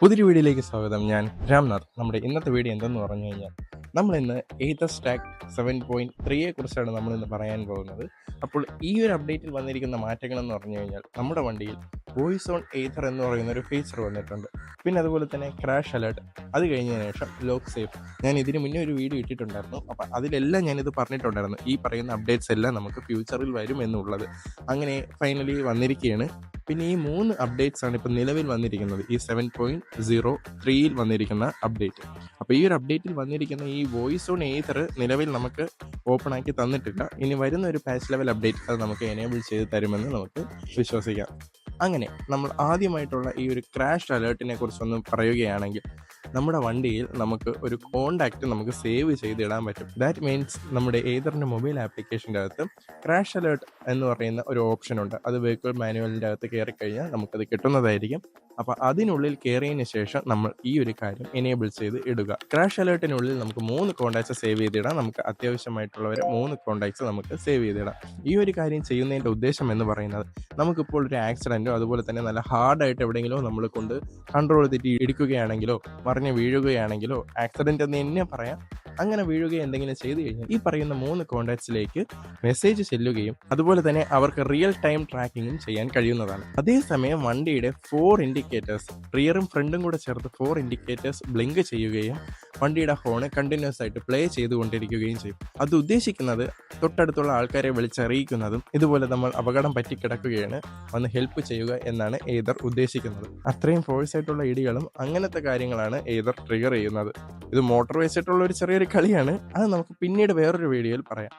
പുതിയൊരു വീഡിയോയിലേക്ക് സ്വാഗതം. ഞാൻ രാംനാഥ്. നമ്മുടെ ഇന്നത്തെ വീഡിയോ എന്തെന്ന് പറഞ്ഞു കഴിഞ്ഞാൽ നമ്മളിന്ന് എയ്തർ സ്റ്റാക്ക് 7.3യെ കുറിച്ചാണ് നമ്മളിന്ന് പറയാൻ പോകുന്നത്. അപ്പോൾ ഈ ഒരു അപ്ഡേറ്റിൽ വന്നിരിക്കുന്ന മാറ്റങ്ങളെന്ന് പറഞ്ഞു കഴിഞ്ഞാൽ നമ്മുടെ വണ്ടിയിൽ വോയിസ് ഓൺ എയ്തർ എന്ന് പറയുന്ന ഒരു ഫീച്ചർ വന്നിട്ടുണ്ട്. പിന്നെ അതുപോലെ തന്നെ ക്രാഷ് അലേർട്ട്, അത് കഴിഞ്ഞതിന് ശേഷം ലോക്ക് സേഫ്. ഞാൻ ഇതിന് മുന്നേ ഒരു വീഡിയോ ഇട്ടിട്ടുണ്ടായിരുന്നു. അപ്പോൾ അതിലെല്ലാം ഞാനിത് പറഞ്ഞിട്ടുണ്ടായിരുന്നു. ഈ പറയുന്ന അപ്ഡേറ്റ്സ് എല്ലാം നമുക്ക് ഫ്യൂച്ചറിൽ വരും എന്നുള്ളത്. അങ്ങനെ ഫൈനലി വന്നിരിക്കുകയാണ്. പിന്നെ ഈ 3 അപ്ഡേറ്റ്സ് ആണ് ഇപ്പോൾ നിലവിൽ വന്നിരിക്കുന്നത്. ഈ 7.03യിൽ വന്നിരിക്കുന്ന അപ്ഡേറ്റ്. അപ്പോൾ ഈ ഒരു അപ്ഡേറ്റിൽ വന്നിരിക്കുന്ന ഈ വോയിസ് ഓൺ എയ്തർ നിലവിൽ നമുക്ക് ഓപ്പൺ ആക്കി തന്നിട്ടില്ല. ഇനി വരുന്ന ഒരു പാച്ച് ലെവൽ അപ്ഡേറ്റ് അത് നമുക്ക് എനേബിൾ ചെയ്ത് തരുമെന്ന് നമുക്ക് വിശ്വസിക്കാം. അങ്ങനെ നമ്മൾ ആദ്യമായിട്ടുള്ള ഈ ഒരു ക്രാഷ് അലേർട്ടിനെ കുറിച്ചൊന്ന് പറയുകയാണെങ്കിൽ, നമ്മുടെ വണ്ടിയിൽ നമുക്ക് ഒരു കോണ്ടാക്റ്റ് നമുക്ക് സേവ് ചെയ്തിടാൻ പറ്റും. ദാറ്റ് മീൻസ് നമ്മുടെ എയ്തറിൻ്റെ മൊബൈൽ ആപ്ലിക്കേഷൻ്റെ അകത്ത് ക്രാഷ് അലേർട്ട് എന്ന് പറയുന്ന ഒരു ഓപ്ഷൻ ഉണ്ട്. അത് വെഹിക്കിൾ മാനുവലിൻ്റെ അകത്ത് കയറി കഴിഞ്ഞാൽ നമുക്കത് കിട്ടുന്നതായിരിക്കും. അപ്പോൾ അതിനുള്ളിൽ കയറിയതിന് ശേഷം നമ്മൾ ഈ ഒരു കാര്യം എനേബിൾ ചെയ്ത് ഇടുക. ക്രാഷ് അലേർട്ടിനുള്ളിൽ നമുക്ക് 3 കോണ്ടാക്ട്സ് സേവ് ചെയ്തിടാം. നമുക്ക് അത്യാവശ്യമായിട്ടുള്ളവരെ 3 കോണ്ടാക്ട്സ് നമുക്ക് സേവ് ചെയ്തിടാം. ഈ ഒരു കാര്യം ചെയ്യുന്നതിൻ്റെ ഉദ്ദേശം എന്ന് പറയുന്നത്, നമുക്കിപ്പോൾ ഒരു ആക്സിഡൻറ്റോ അതുപോലെ തന്നെ നല്ല ഹാർഡായിട്ട് എവിടെയെങ്കിലോ നമ്മൾ കൊണ്ട് കൺട്രോൾ തെറ്റി ഇടിക്കുകയാണെങ്കിലോ മറിഞ്ഞ് വീഴുകയാണെങ്കിലോ, ആക്സിഡൻറ്റ് എന്ന് തന്നെ പറയാം, അങ്ങനെ വീഴുകയോ എന്തെങ്കിലും ചെയ്തു കഴിഞ്ഞാൽ ഈ പറയുന്ന 3 കോണ്ടാക്ട്സിലേക്ക് മെസ്സേജ് ചെല്ലുകയും അതുപോലെ തന്നെ അവർക്ക് റിയൽ ടൈം ട്രാക്കിങ്ങും ചെയ്യാൻ കഴിയുന്നതാണ്. അതേസമയം വണ്ടിയുടെ 4 ഇൻഡിക്കേറ്റേഴ്സ്, റിയറും ഫ്രണ്ടും കൂടെ ചേർത്ത് 4 ഇൻഡിക്കേറ്റേഴ്സ് ബ്ലിങ്ക് ചെയ്യുകയും വണ്ടിയുടെ ഹോണ് കണ്ടിന്യൂസ് ആയിട്ട് പ്ലേ ചെയ്തുകൊണ്ടിരിക്കുകയും ചെയ്യും. അത് ഉദ്ദേശിക്കുന്നത് തൊട്ടടുത്തുള്ള ആൾക്കാരെ വിളിച്ചറിയിക്കുന്നതും ഇതുപോലെ നമ്മൾ അപകടം പറ്റിക്കിടക്കുകയാണ്, വന്ന് ഹെൽപ്പ് ചെയ്യുക എന്നാണ് എയ്തർ ഉദ്ദേശിക്കുന്നത്. അത്രയും ഫോഴ്സ് ആയിട്ടുള്ള ഇടികളും അങ്ങനത്തെ കാര്യങ്ങളാണ് എയ്തർ ട്രിഗർ ചെയ്യുന്നത്. ഇത് മോട്ടോർ വെച്ചിട്ടുള്ള ഒരു ചെറിയൊരു കളിയാണ്. അത് നമുക്ക് പിന്നീട് വേറൊരു വീഡിയോയിൽ പറയാം.